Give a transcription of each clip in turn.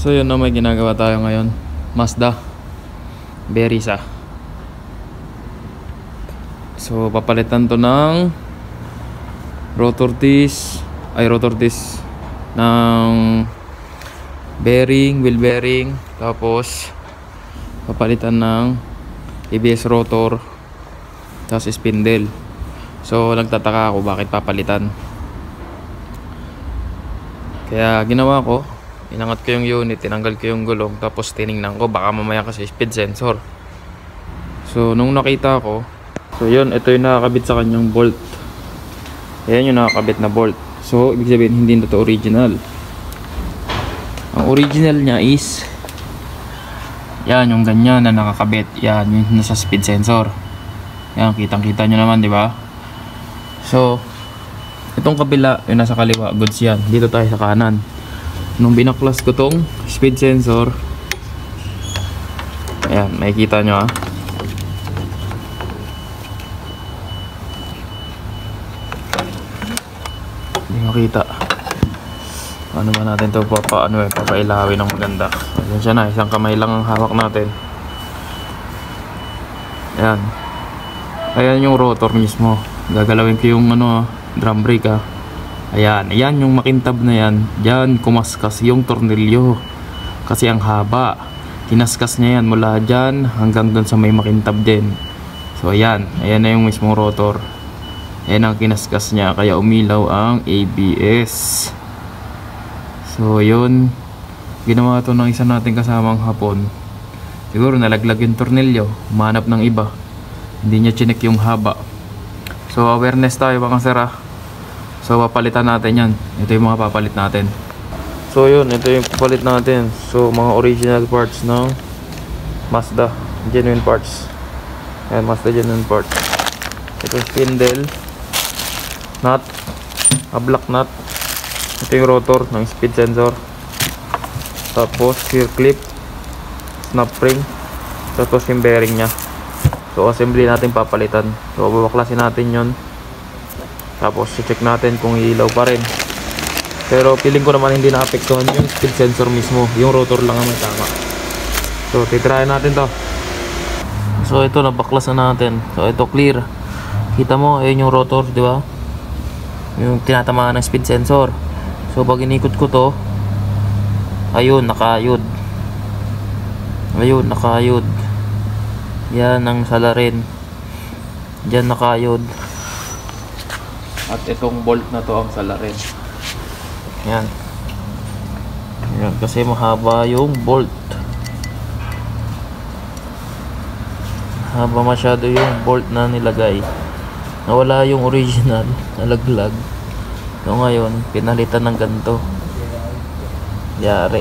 So yun na, may ginagawa tayo ngayon. Mazda Berisa. So papalitan to ng rotor disc ng bearing, wheel bearing. Tapos papalitan ng ABS rotor, tapos spindle. So nagtataka ako bakit papalitan. Kaya ginawa ko, inangat ko yung unit, tinanggal ko yung gulong, tapos tiningnan ko baka mamaya kasi speed sensor. So nung nakita ko, so yun, ito yung nakakabit sa kanyang bolt. Ayan yung nakakabit na bolt. So ibig sabihin hindi na to original. Ang original niya is yan, yung ganyan na nakakabit. Yan, yung nasa speed sensor. Yan, kitang kita nyo naman, di ba? So itong kabila, yung nasa kaliwa, goods yan. Dito tayo sa kanan. Nung binaklas ko tong speed sensor, ayan, makikita nyo hindi makita. Ano ba natin ito papailawin ng maganda. Ayan siya na, isang kamay lang ang hawak natin. Ayan. Ayan yung rotor mismo. Gagalawin ko yung drum brake Ayan, ayan yung makintab na yan. Diyan kumaskas yung tornilyo. Kasi ang haba. Kinaskas niya yan mula dyan hanggang dun sa may makintab din. So ayan, ayan na yung mismong rotor. Ayan ang kinaskas niya, kaya umilaw ang ABS. So yun, ginawa to ng isa natin kasamang hapon. Siguro nalaglag yung tornilyo, humanap ng iba. Hindi niya chinek yung haba. So awareness tayo mga sir. So papalitan natin yan. Ito yung mga papalit natin. So yun, ito yung papalit natin. So mga original parts ng Mazda, genuine parts. Ayan, Mazda genuine parts. Ito yung spindle, nut, block nut. Ito yung rotor ng speed sensor. Tapos gear clip, snap ring, tapos yung bearing nya. So assembly natin papalitan. So babaklasin natin yon. Tapos i-check natin kung ilaw pa rin. Pero feeling ko naman hindi naapektuhan yung speed sensor mismo. Yung rotor lang ang tama. So titrayan natin to. So ito, nabaklas na natin. So ito clear. Kita mo, ayun yung rotor, di ba? Yung tinatamaan ng speed sensor. So pag inikot ko to, ayun, nakaayod. Ayun, nakaayod. Yan ang salarin. Diyan nakaayod. At itong bolt na to ang salarin. Yan. Yan, kasi mahaba yung bolt. Haba masyado yung bolt na nilagay. Nawala yung original, nalaglag. So ngayon, pinalitan ng ganito. Yari.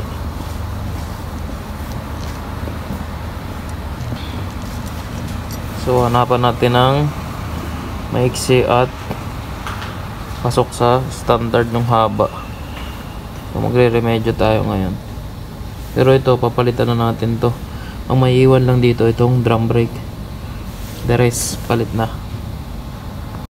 So hanapan natin ng maiksi at pasok sa standard ng haba. So magre-remedyo tayo ngayon. Pero ito, papalitan na natin to. Ang maiiwan lang dito, itong drum brake. The rest, palit na.